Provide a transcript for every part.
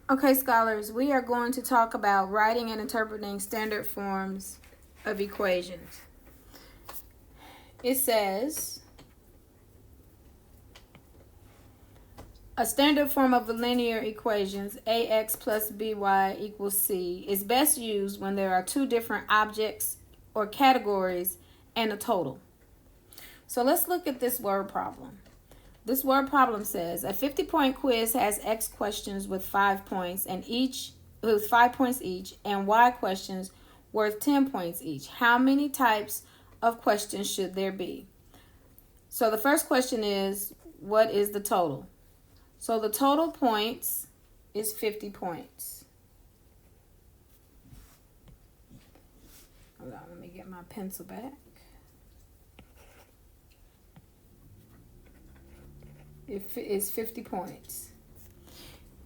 Okay, scholars, we are going to talk about writing and interpreting standard forms of equations. It says, a standard form of linear equations, ax plus by equals c, is best used when there are two different objects or categories and a total. So let's look at this word problem. This word problem says a 50-point quiz has X questions with 5 points and with 5 points each, and Y questions worth 10 points each. How many types of questions should there be? So the first question is, what is the total? So the total points is 50 points. Hold on, let me get my pencil back. It is 50 points.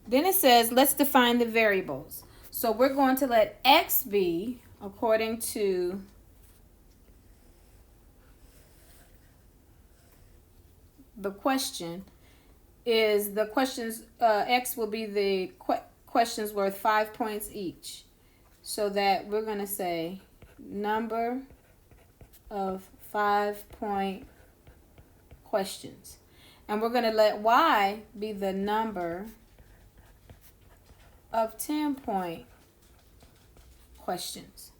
Then it says, let's define the variables. So we're going to let X be, according to the question, is the questions, X will be the questions worth 5 points each. So that we're going to say number of 5-point questions. And we're going to let Y be the number of 10-point questions.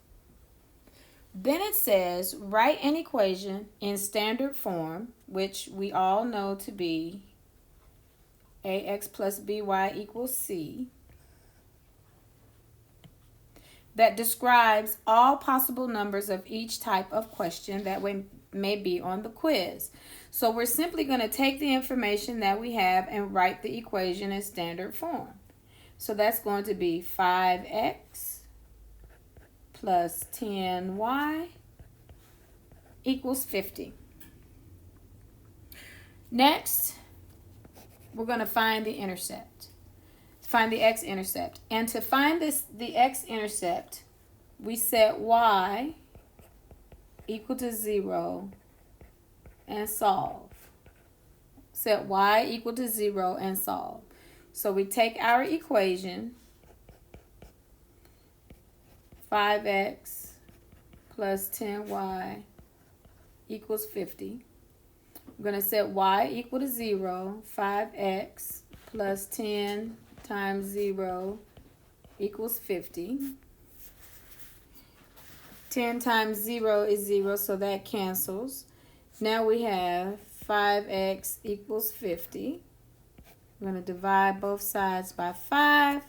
Then it says, write an equation in standard form, which we all know to be ax plus by equals c, that describes all possible numbers of each type of question that may be on the quiz. So we're simply going to take the information that we have and write the equation in standard form. So that's going to be 5x plus 10y equals 50. Next, we're going to find the intercept. Find the x-intercept. And to find the x-intercept, we set y equal to 0 and solve. Set y equal to 0 and solve. So we take our equation, 5x plus 10y equals 50. We're going to set y equal to 0. 5x plus 10 times 0 equals 50. 10 times 0 is 0, so that cancels. Now we have 5x equals 50. We're going to divide both sides by 5.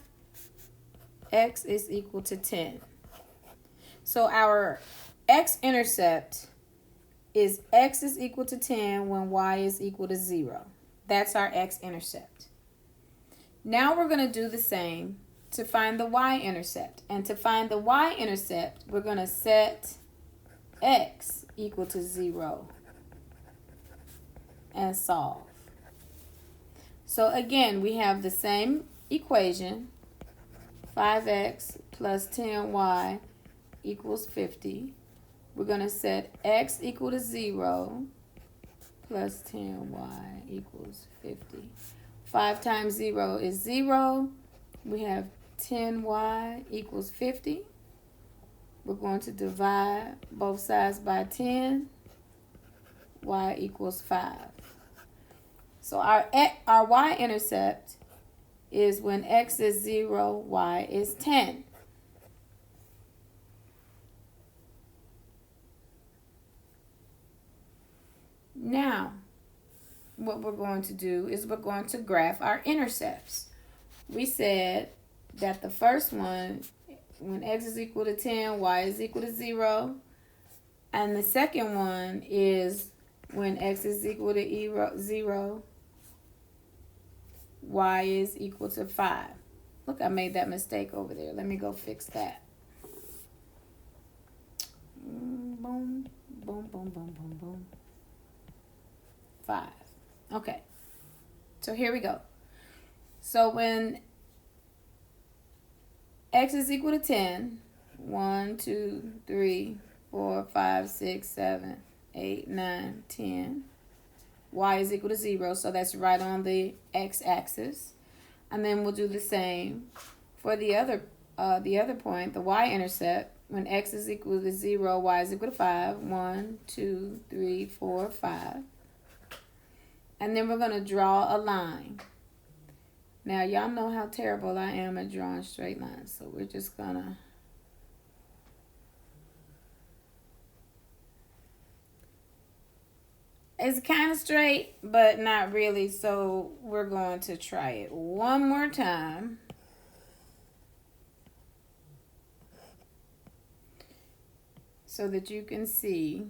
X is equal to 10. So our x-intercept is x is equal to 10 when y is equal to 0. That's our x-intercept. Now we're going to do the same to find the y-intercept. And to find the y-intercept, we're going to set x equal to 0 and solve. So again, we have the same equation, 5x plus 10y equals 50. We're going to set x equal to 0 plus 10y equals 50. 5 times 0 is 0. We have 10y equals 50. We're going to divide both sides by 10. Y equals 5. So our y-intercept is when x is 0, y is 10. Now, what we're going to do is we're going to graph our intercepts. We said that the first one, when x is equal to 10, y is equal to 0. And the second one is when x is equal to 0, y is equal to 5. Look, I made that mistake over there. Let me go fix that. Boom, boom, boom, boom, boom, boom. 5. Okay. So here we go. So when x is equal to 10, 1, 2, 3, 4, 5, 6, 7, 8, 9, 10. Y is equal to 0, so that's right on the x-axis. And then we'll do the same for the other point, the y-intercept. When x is equal to 0, y is equal to 5. 1, 2, 3, 4, 5. And then we're going to draw a line. Now, y'all know how terrible I am at drawing straight lines. So we're just going to... It's kind of straight, but not really. So we're going to try it one more time. So that you can see.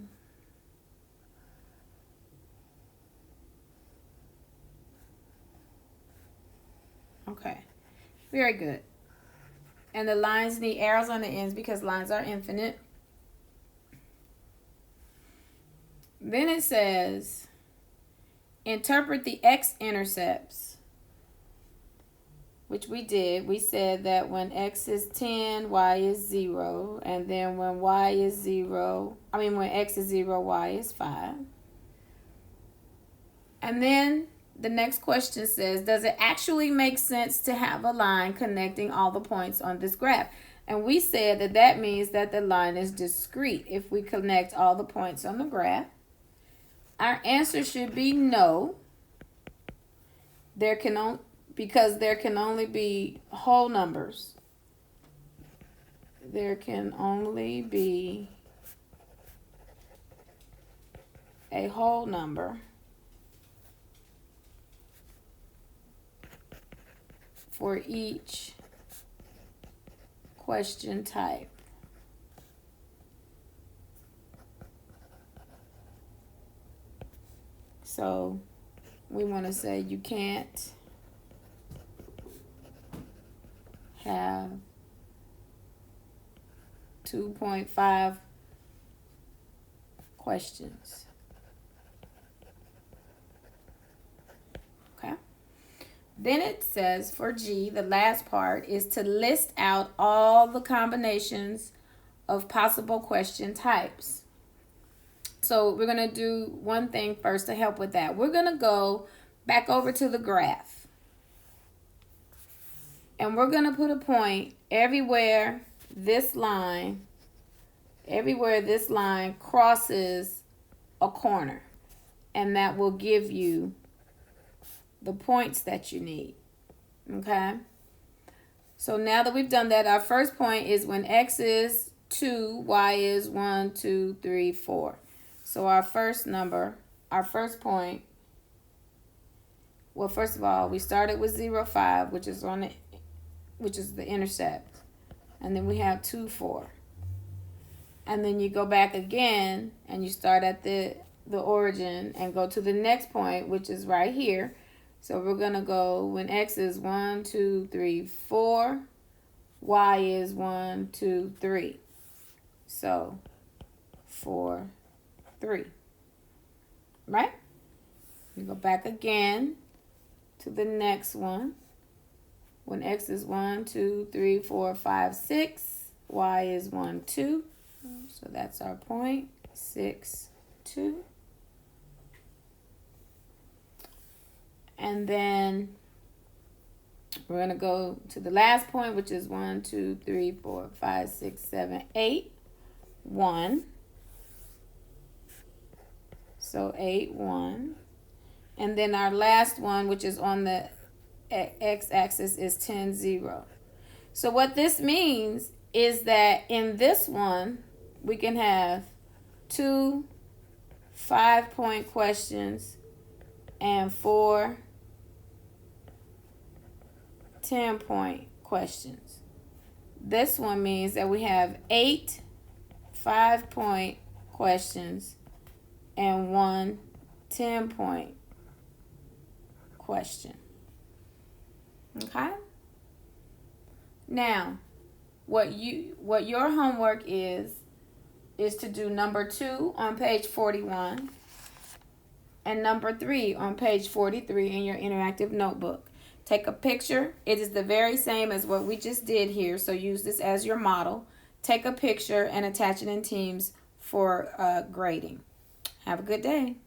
Okay, very good. And the lines need arrows on the ends because lines are infinite. Then it says, interpret the x-intercepts, which we did. We said that when x is 10, y is 0. And then when when x is 0, y is 5. And then the next question says, does it actually make sense to have a line connecting all the points on this graph? And we said that that means that the line is discrete if we connect all the points on the graph. Our answer should be no. Because there can only be whole numbers. There can only be a whole number for each question type. So we want to say you can't have 2.5 questions. Okay. Then it says for G, the last part is to list out all the combinations of possible question types. So we're going to do one thing first to help with that. We're going to go back over to the graph. And we're going to put a point everywhere this line crosses a corner. And that will give you the points that you need. Okay? So now that we've done that, our first point is when x is 2, y is 1, 2, 3, 4. So our first point, well, first of all, we started with 0, 5, which is the intercept. And then we have 2, 4. And then you go back again and you start at the origin and go to the next point, which is right here. So we're going to go when x is 1, 2, 3, 4. Y is 1, 2, 3. So 4, 3. Right? You go back again to the next one. When x is 1, 2, 3, 4, 5, 6. Y is 1, 2. So that's our point. 6, 2. And then we're going to go to the last point, which is 1, 2, 3, 4, 5, 6, 7, 8. 1. So 8, 1. And then our last one, which is on the x-axis, is 10, 0. So what this means is that in this one, we can have 2 5-point questions and 4 10-point questions. This one means that we have 8 5-point questions and 1 10-point question. Okay? Now, what your homework is to do number 2 on page 41 and number 3 on page 43 in your interactive notebook. Take a picture. It is the very same as what we just did here, so use this as your model. Take a picture and attach it in Teams for grading. Have a good day.